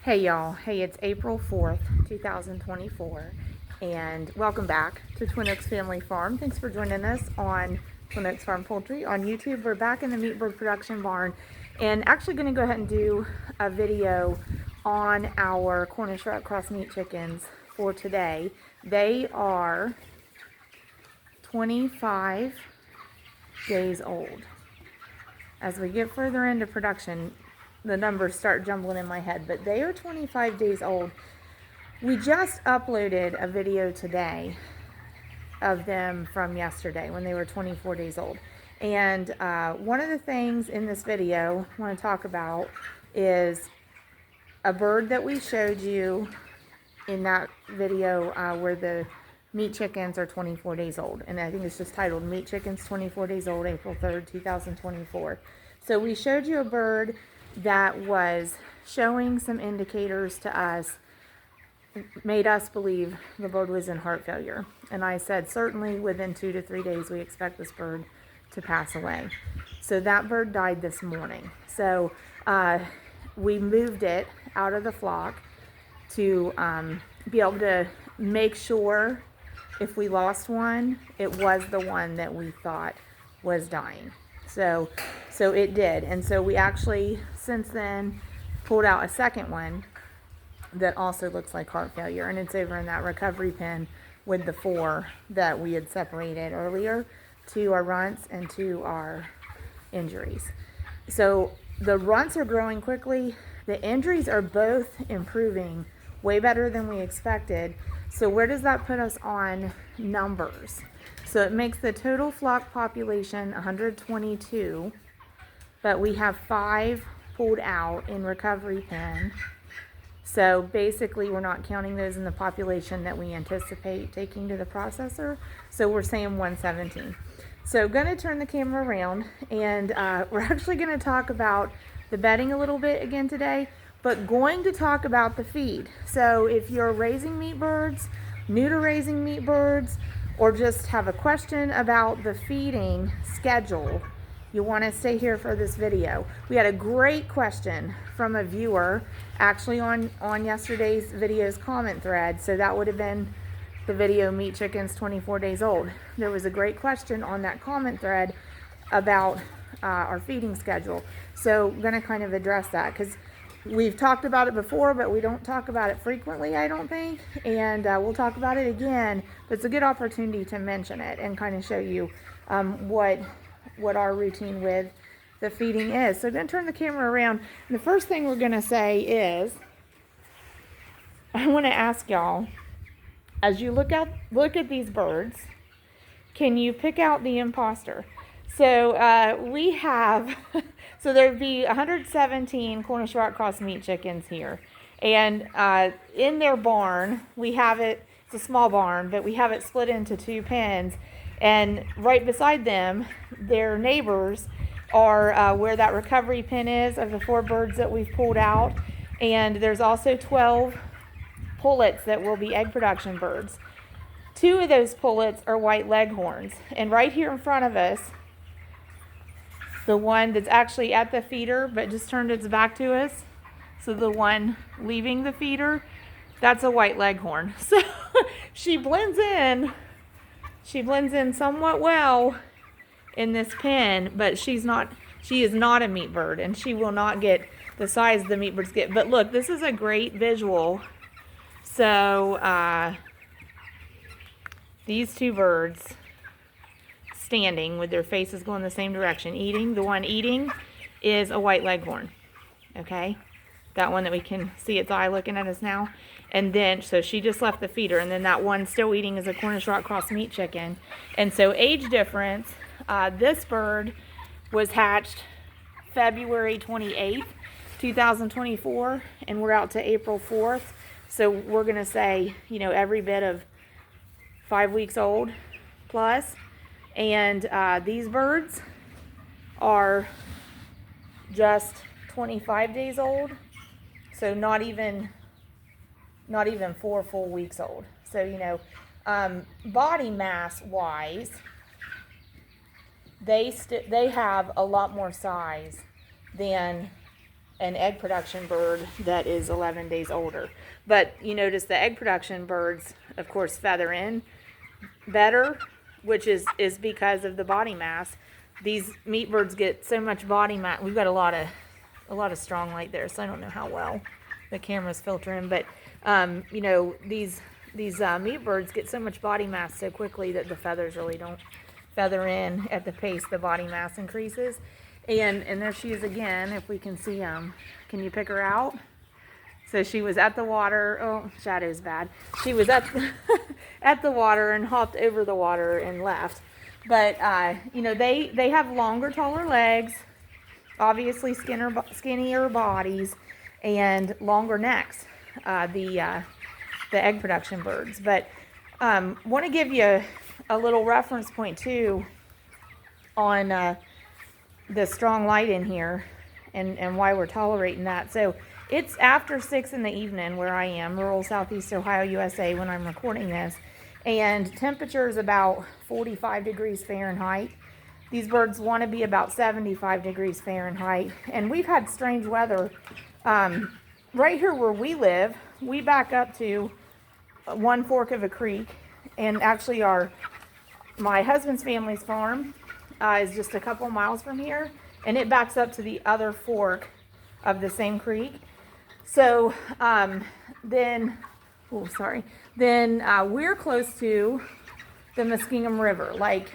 Hey y'all, hey, it's April 4th, 2024, and welcome back to Twin Oaks Family Farm. Thanks for joining us on Twin Oaks Farm Poultry on YouTube. We're back in the meat bird production barn and actually going to go ahead and do a video on our Cornish Rat Cross meat chickens for today. They are 25 days old. As we get further into production, the numbers start jumbling in my head, but they are 25 days old. We just uploaded a video today of them from yesterday when they were 24 days old. And one of the things in this video I want to talk about is a bird that we showed you in that video where the meat chickens are 24 days old. And I think it's just titled Meat Chickens 24 Days Old, April 3rd, 2024. So we showed you a bird that was showing some indicators to us, made us believe the bird was in heart failure. And I said, certainly within 2 to 3 days, we expect this bird to pass away. So that bird died this morning. So we moved it out of the flock to be able to make sure if we lost one, it was the one that we thought was dying. So it did. And so we actually, since then, pulled out a second one that also looks like heart failure. And it's over in that recovery pen with the 4 that we had separated earlier, to our runts and to our injuries. So the runts are growing quickly. The injuries are both improving way better than we expected. So where does that put us on numbers? So it makes the total flock population 122, but we have 5 pulled out in recovery pen. So basically we're not counting those in the population that we anticipate taking to the processor. So we're saying 117. So going to turn the camera around, and we're actually going to talk about the bedding a little bit again today, but going to talk about the feed. So if you're raising meat birds, new to raising meat birds, or just have a question about the feeding schedule, you want to stay here for this video. We had a great question from a viewer actually on yesterday's video's comment thread. So that would have been the video Meat Chickens 24 Days Old. There was a great question on that comment thread about our feeding schedule. So I'm going to kind of address that because we've talked about it before, but we don't talk about it frequently, I don't think. And we'll talk about it again, but it's a good opportunity to mention it and kind of show you what our routine with the feeding is. So I'm going to turn the camera around. And the first thing we're going to say is, I want to ask y'all, as you look at these birds, can you pick out the imposter? So we have, so there'd be 117 Cornish Rat Cross meat chickens here. And in their barn, we have it, it's a small barn, but we have it split into 2 pens. And right beside them, their neighbors are where that recovery pen is of the 4 birds that we've pulled out. And there's also 12 pullets that will be egg production birds. 2 of those pullets are white leghorns. And right here in front of us, the one that's actually at the feeder but just turned its back to us, so the one leaving the feeder, that's a white leghorn. So she blends in somewhat well in this pen, but she is not a meat bird, and she will not get the size the meat birds get. But look, this is a great visual. So these 2 birds standing with their faces going the same direction, eating. The one eating is a white leghorn. Okay, that one that we can see its eye looking at us now. And then, so she just left the feeder, and then that one still eating is a Cornish Rat Cross meat chicken. And so age difference, this bird was hatched February 28th, 2024, and we're out to April 4th. So we're going to say, every bit of 5 weeks old plus. And these birds are just 25 days old, so not even 4 full weeks old. So body mass wise, they have a lot more size than an egg production bird that is 11 days older. But you notice the egg production birds, of course, feather in better, which is because of the body mass. These meat birds get so much body mass. We've got a lot of strong light there, so I don't know how well the camera's filtering, but you know, these meat birds get so much body mass so quickly that the feathers really don't feather in at the pace the body mass increases. And there she is again, if we can see can you pick her out? So she was at the water. Oh, shadow's bad. She was at the, at the water and hopped over the water and left. But you know, they have longer, taller legs, obviously skinnier bodies, and longer necks. The egg production birds. But want to give you a little reference point too on the strong light in here and why we're tolerating that. So it's after 6 in the evening where I am, rural Southeast Ohio, USA, when I'm recording this, and temperature is about 45 degrees Fahrenheit. These birds want to be about 75 degrees Fahrenheit, and we've had strange weather. Right here where we live, we back up to one fork of a creek, and actually my husband's family's farm is just a couple miles from here, and it backs up to the other fork of the same creek. So then we're close to the Muskingum River, like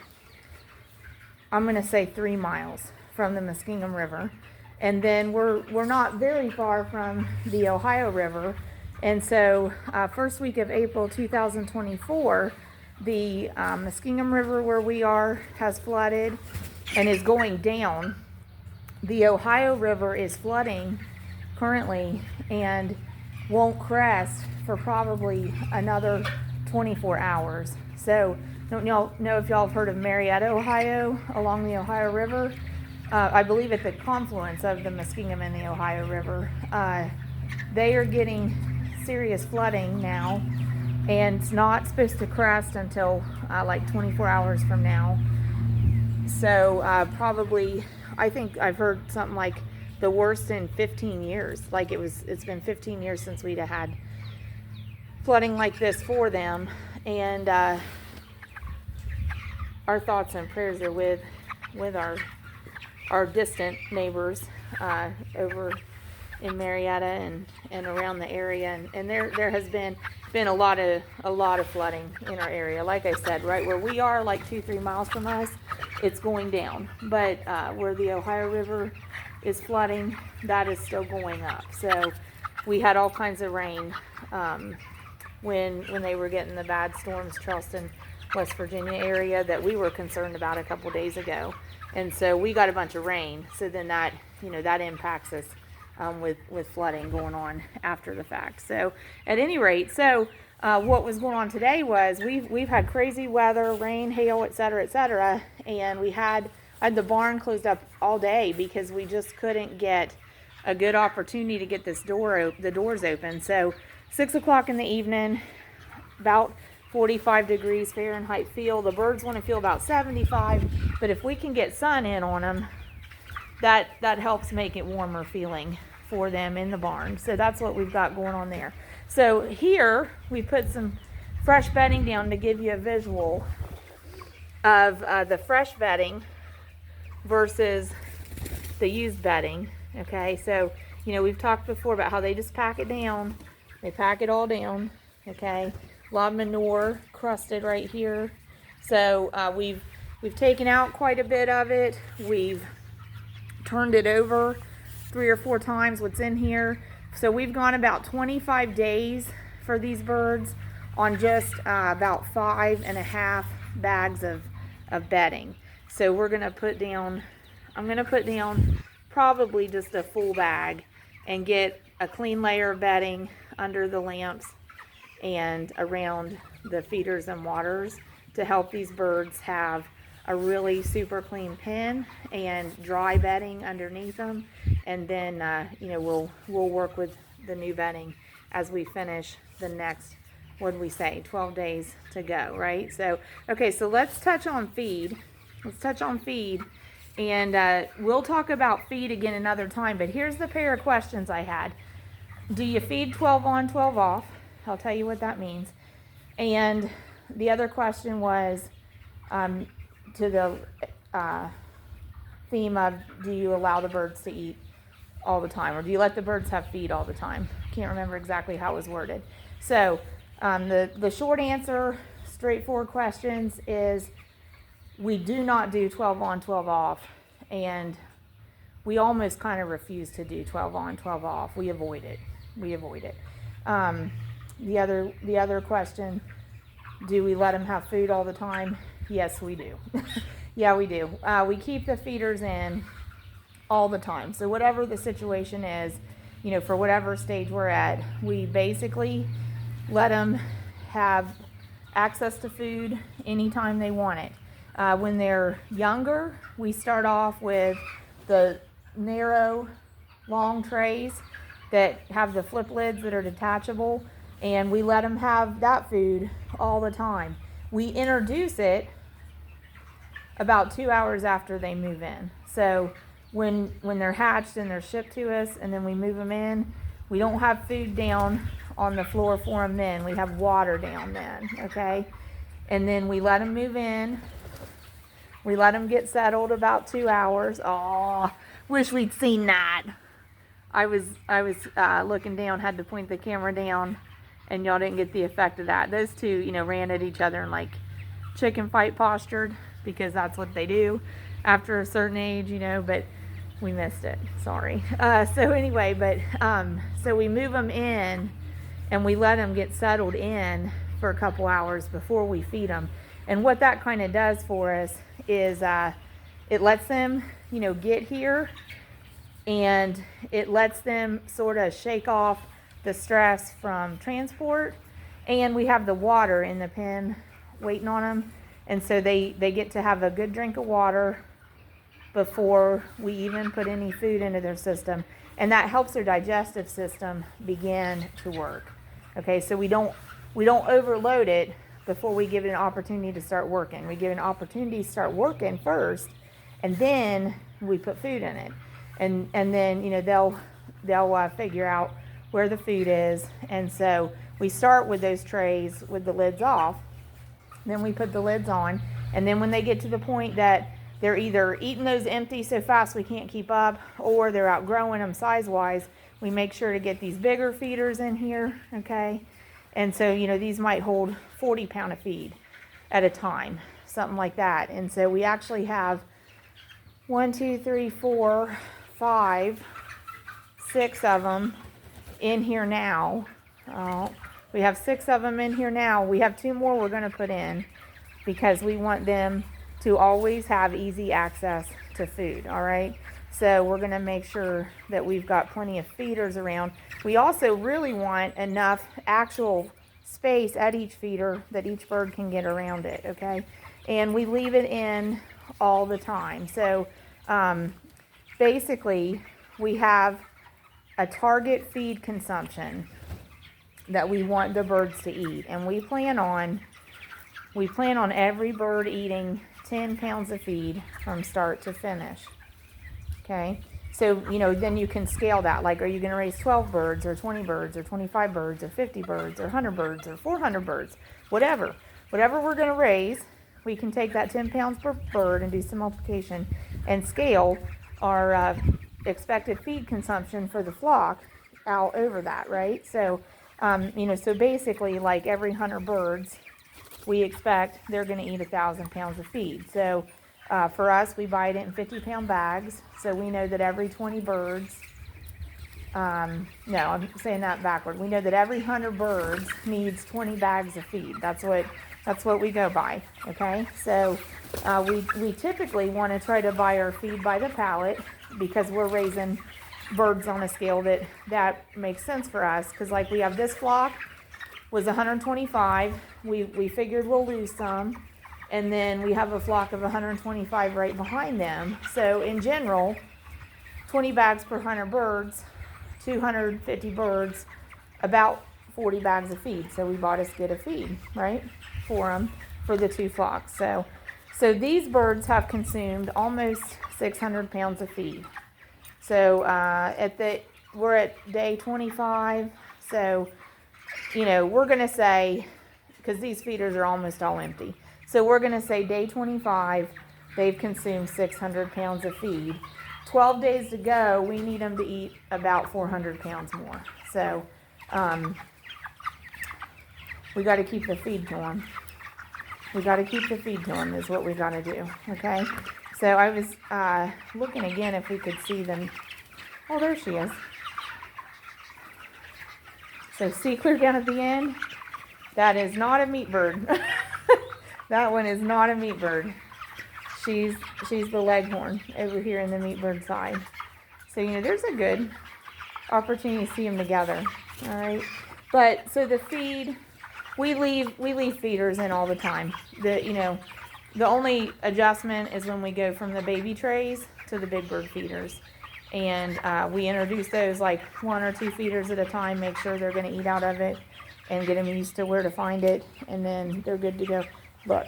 I'm gonna say 3 miles from the Muskingum River, and then we're not very far from the Ohio River. And so first week of April 2024, the Muskingum River where we are has flooded and is going down. The Ohio River is flooding currently and won't crest for probably another 24 hours. So don't y'all know if y'all have heard of Marietta, Ohio, along the Ohio River. I believe at the confluence of the Muskingum and the Ohio River. They are getting serious flooding now, and it's not supposed to crest until like 24 hours from now. So probably, I think I've heard something like the worst in 15 years. Like it's been 15 years since we'd had flooding like this for them. And our thoughts and prayers are with our distant neighbors over in Marietta and around the area. And there has been a lot of flooding in our area. Like I said, right where we are, like 2-3 miles from us, it's going down. But where the Ohio River is flooding, that is still going up. So we had all kinds of rain when they were getting the bad storms, Charleston, West Virginia area, that we were concerned about a couple days ago. And so we got a bunch of rain. So then that impacts us with flooding going on after the fact. So at any rate, what was going on today was we've had crazy weather, rain, hail, etc., and we had the barn closed up all day because we just couldn't get a good opportunity to get the doors open. So 6 o'clock in the evening, about 45 degrees Fahrenheit feel. The birds want to feel about 75, but if we can get sun in on them, that helps make it warmer feeling for them in the barn. So that's what we've got going on there. So here we put some fresh bedding down to give you a visual of the fresh bedding versus the used bedding. Okay, so we've talked before about how they just pack it down. They pack it all down. Okay, a lot of manure crusted right here. So we've taken out quite a bit of it. We've turned it over 3 or 4 times what's in here. So we've gone about 25 days for these birds on just about 5.5 bags of bedding. So we're gonna put down, I'm gonna put down probably just a full bag and get a clean layer of bedding under the lamps and around the feeders and waters to help these birds have a really super clean pen and dry bedding underneath them. And then we'll work with the new bedding as we finish the next, what did we say, 12 days to go, right? So okay, so let's touch on feed. And we'll talk about feed again another time, but here's the pair of questions I had. Do you feed 12 on, 12 off? I'll tell you what that means. And the other question was to the theme of, do you allow the birds to eat all the time, or do you let the birds have feed all the time? Can't remember exactly how it was worded. So the short answer, straightforward questions, is we do not do 12 on, 12 off, and we almost kind of refuse to do 12 on, 12 off. We avoid it. The other question, do we let them have food all the time? Yes, we do. Yeah, we do. We keep the feeders in all the time. So whatever the situation is, for whatever stage we're at, we basically let them have access to food anytime they want it. When they're younger, we start off with the narrow, long trays that have the flip lids that are detachable, and we let them have that food all the time. We introduce it about 2 hours after they move in. So when they're hatched and they're shipped to us, and then we move them in, we don't have food down on the floor for them then. We have water down then, okay? And then we let them move in. We let them get settled about 2 hours. Oh, wish we'd seen that. I was looking down, had to point the camera down, and y'all didn't get the effect of that. Those two, ran at each other and like chicken fight postured, because that's what they do after a certain age, but we missed it. Sorry. So anyway, so we move them in and we let them get settled in for a couple hours before we feed them. And what that kind of does for us is it lets them, get here, and it lets them sort of shake off the stress from transport. And we have the water in the pen waiting on them. And so they get to have a good drink of water before we even put any food into their system. And that helps their digestive system begin to work. Okay, so we don't overload it before we give it an opportunity to start working. We give it an opportunity to start working first, and then we put food in it. And then, they'll figure out where the food is. And so we start with those trays with the lids off. Then we put the lids on. And then when they get to the point that they're either eating those empty so fast we can't keep up, or they're outgrowing them size-wise, we make sure to get these bigger feeders in here, okay? And so, these might hold 40 pound of feed at a time, something like that. And so we actually have 1, 2, 3, 4, 5, 6 of them in here now. We have 6 of them in here now. We have 2 more we're going to put in because we want them to always have easy access to food, all right? So we're going to make sure that we've got plenty of feeders around. We also really want enough actual space at each feeder that each bird can get around it, okay? And we leave it in all the time. So basically, we have a target feed consumption that we want the birds to eat, and we plan on every bird eating 10 pounds of feed from start to finish. Okay, so then you can scale that. Like, are you going to raise 12 birds or 20 birds or 25 birds or 50 birds or 100 birds or 400 birds? Whatever we're going to raise, we can take that 10 pounds per bird and do some multiplication and scale our expected feed consumption for the flock out over that, right? So, so basically, like every 100 birds, we expect they're going to eat 1,000 pounds of feed. So for us, we buy it in 50-pound bags. So we know that every 20 birds, no, I'm saying that backward. We know that every 100 birds needs 20 bags of feed. That's what we go by. Okay, so we typically want to try to buy our feed by the pallet because we're raising birds on a scale that makes sense for us. Because like we have this flock was 125. We figured we'll lose some. And then we have a flock of 125 right behind them. So in general, 20 bags per 100 birds, 250 birds, about 40 bags of feed. So we bought a skid of feed, right, for them, for the 2 flocks. So So these birds have consumed almost 600 pounds of feed. So we're at day 25. So, we're going to say, because these feeders are almost all empty. So we're going to say day 25, they've consumed 600 pounds of feed. 12 days to go, we need them to eat about 400 pounds more. So we got to keep the feed to them. We got to keep the feed to them is what we got to do, okay? So I was looking again if we could see them. Oh, there she is. So see clear down at the end? That is not a meat bird. That one is not a meat bird. She's the leghorn over here in the meat bird side. So, there's a good opportunity to see them together, all right? But, so the feed, we leave feeders in all the time. The only adjustment is when we go from the baby trays to the big bird feeders. And we introduce those like 1 or 2 feeders at a time, make sure they're going to eat out of it and get them used to where to find it, and then they're good to go. Look.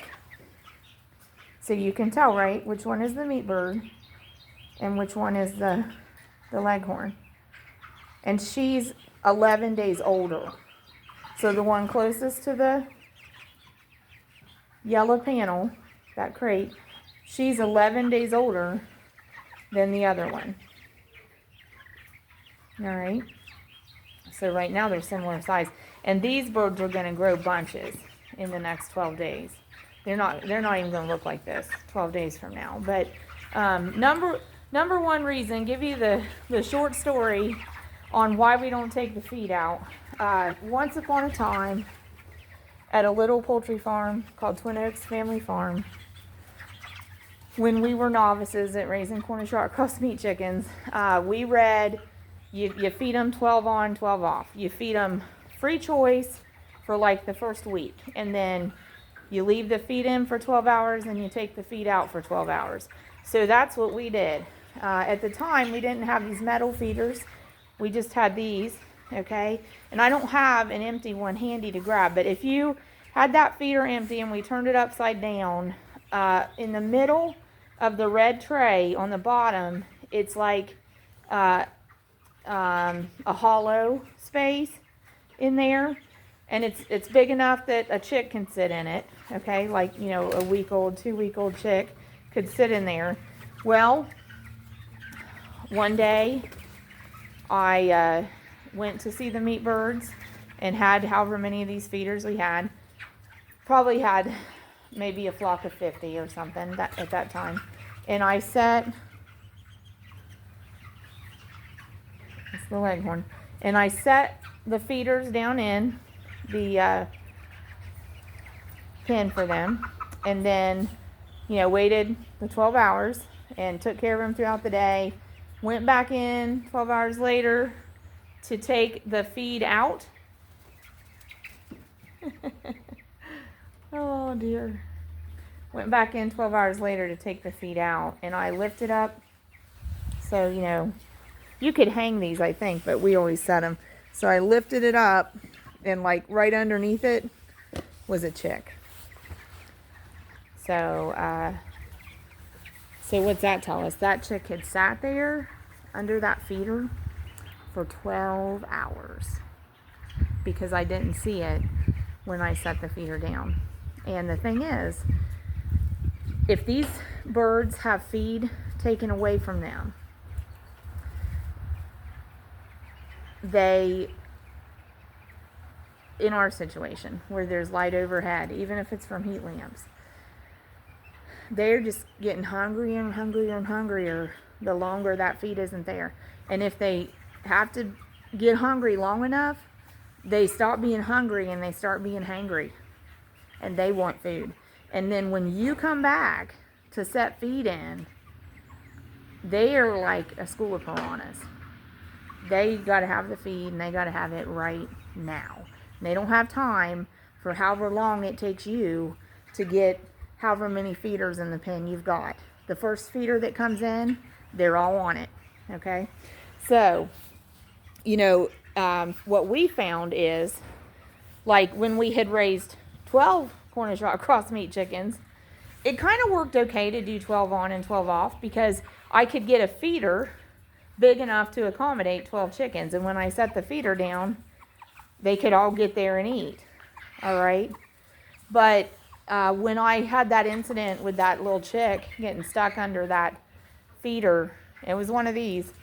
So you can tell, right, which one is the meat bird and which one is the leghorn. And she's 11 days older. So the one closest to the yellow panel, that crate, she's 11 days older than the other one. All right. So right now they're similar size. And these birds are going to grow bunches in the next 12 days. They're not even going to look like this 12 days from now. But number one reason, give you the short story on why we don't take the feed out. Once upon a time, at a little poultry farm called Twin Oaks Family Farm, when we were novices at raising Cornish raw cross meat chickens, we read you feed them 12 on, 12 off. You feed them free choice for like the first week, and then you leave the feed in for 12 hours and you take the feed out for 12 hours. So that's what we did. At the time, we didn't have these metal feeders. We just had these, okay? And I don't have an empty one handy to grab, but if you had that feeder empty and we turned it upside down, in the middle of the red tray on the bottom, it's like a hollow space in there. And it's big enough that a chick can sit in it, okay? Like, a week-old, 2-week-old chick could sit in there. Well, one day I went to see the meat birds and had however many of these feeders we had. Probably had maybe a flock of 50 or something at that time. And I set, it's the leghorn, and I set the feeders down in the pen for them, and then waited the 12 hours and took care of them throughout the day. Went back in 12 hours later to take the feed out. Oh dear. Went back in 12 hours later to take the feed out, and I lifted up. So you could hang these, I think, but we always set them. So I lifted it up, and like right underneath it was a chick. So what's that tell us? That chick had sat there under that feeder for 12 hours because I didn't see it when I set the feeder down. And the thing is, if these birds have feed taken away from them, they, in our situation where there's light overhead, even if it's from heat lamps, they're just getting hungrier and hungrier and hungrier the longer that feed isn't there. And if they have to get hungry long enough, they stop being hungry and they start being hangry, and they want food. And then when you come back to set feed in, they are like a school of piranhas. They got to have the feed, and they got to have it right now. And they don't have time for however long it takes you to get however many feeders in the pen you've got. The first feeder that comes in, they're all on it, okay? So, what we found is, like when we had raised 12 Cornish raw cross meat chickens, it kind of worked okay to do 12 on and 12 off because I could get a feeder big enough to accommodate 12 chickens. And when I set the feeder down, they could all get there and eat. All right. But when I had that incident with that little chick getting stuck under that feeder, it was one of these,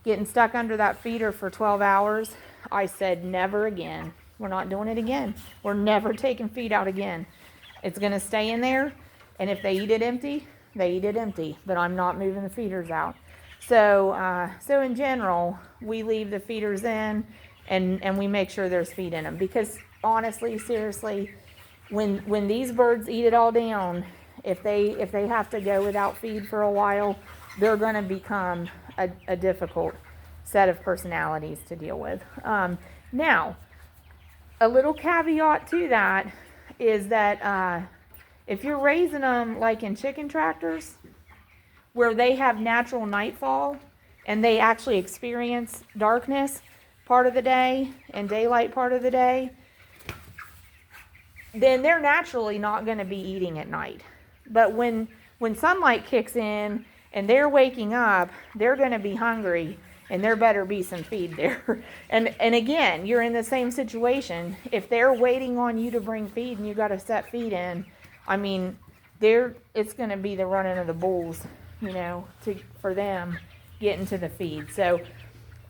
getting stuck under that feeder for 12 hours, I said, never again. We're not doing it again. We're never taking feed out again. It's going to stay in there, and if they eat it empty, they eat it empty, but I'm not moving the feeders out. So so in general, we leave the feeders in, and we make sure there's feed in them, because honestly, seriously, when these birds eat it all down, if they have to go without feed for a while, they're going to become a difficult set of personalities to deal with. Now, a little caveat to that is that if you're raising them like in chicken tractors, where they have natural nightfall and they actually experience darkness part of the day and daylight part of the day, then they're naturally not going to be eating at night. But when sunlight kicks in and they're waking up, they're going to be hungry, and there better be some feed there. And again, you're in the same situation. If they're waiting on you to bring feed and you got to set feed in, I mean, it's going to be the running of the bulls, you know, for them getting to the feed. So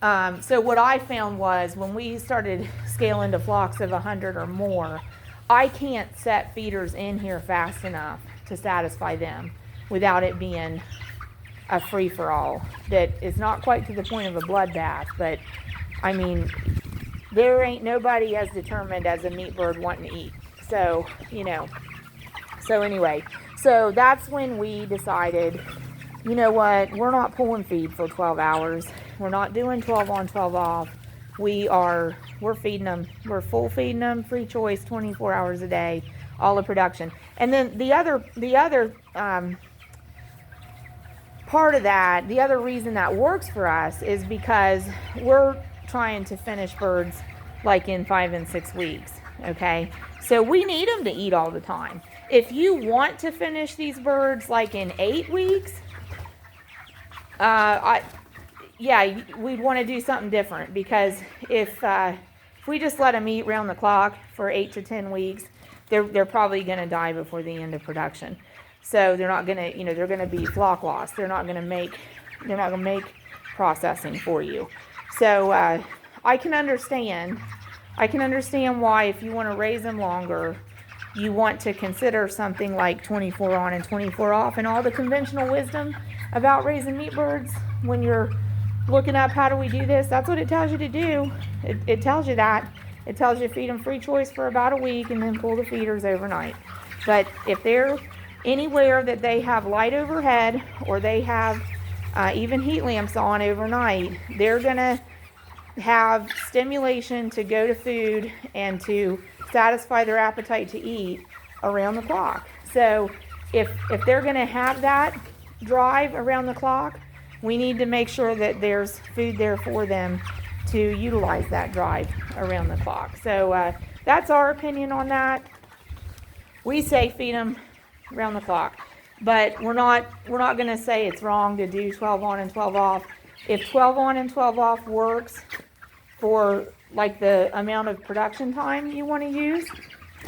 what I found was when we started scaling to flocks of 100 or more, I can't set feeders in here fast enough to satisfy them without it being a free-for-all that is not quite to the point of a bloodbath. But I mean, there ain't nobody as determined as a meat bird wanting to eat. So, you know, so anyway, so that's when we decided, you know what, we're not pulling feed for 12 hours. We're not doing 12 on, 12 off. We're feeding them. We're full feeding them, free choice, 24 hours a day, all the production. And then the other part of that, the other reason that works for us is because we're trying to finish birds like in 5 and 6 weeks. Okay, so we need them to eat all the time. If you want to finish these birds like in 8 weeks, we'd want to do something different, because if we just let them eat round the clock for 8 to 10 weeks, they're probably going to die before the end of production. So they're not going to, you know, they're going to be flock loss. They're not going to make processing for you. So I can understand why, if you want to raise them longer, you want to consider something like 24 on and 24 off, and all the conventional wisdom about raising meat birds. When you're looking up how do we do this, that's what it tells you to do. It tells you that. It tells you feed them free choice for about a week and then pull the feeders overnight. But if they're anywhere that they have light overhead, or they have even heat lamps on overnight, they're going to have stimulation to go to food and to satisfy their appetite to eat around the clock. So if they're going to have that drive around the clock, we need to make sure that there's food there for them to utilize that drive around the clock. So that's our opinion on that. We say feed them around the clock, but we're not going to say it's wrong to do 12 on and 12 off. If 12 on and 12 off works for like the amount of production time you want to use,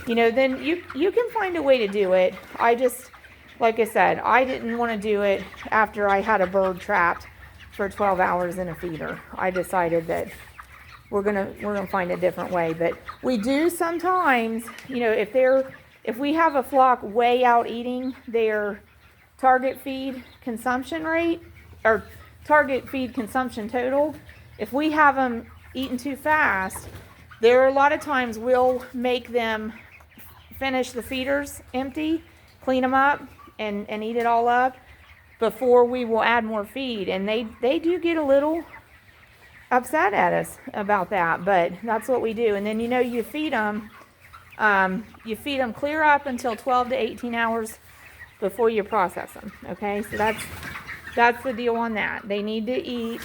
you know, then you can find a way to do it. I just, like I said, I didn't want to do it after I had a bird trapped for 12 hours in a feeder. I decided that we're gonna find a different way. But we do sometimes, you know, if we have a flock way out eating their target feed consumption rate, or target feed consumption total, if we have them eating too fast, there are a lot of times we'll make them finish the feeders empty, clean them up, and eat it all up before we will add more feed. And they do get a little upset at us about that, but that's what we do. And then, you know, you feed them clear up until 12 to 18 hours before you process them. Okay, so that's the deal on that. They need to eat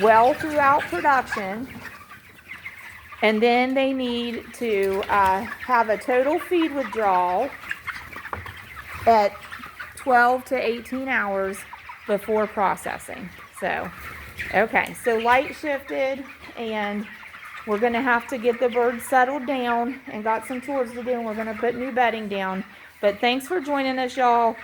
well throughout production, and then they need to have a total feed withdrawal at 12 to 18 hours before processing. So, okay, so light shifted, and we're going to have to get the birds settled down and got some chores to do, and we're going to put new bedding down. But thanks for joining us, y'all.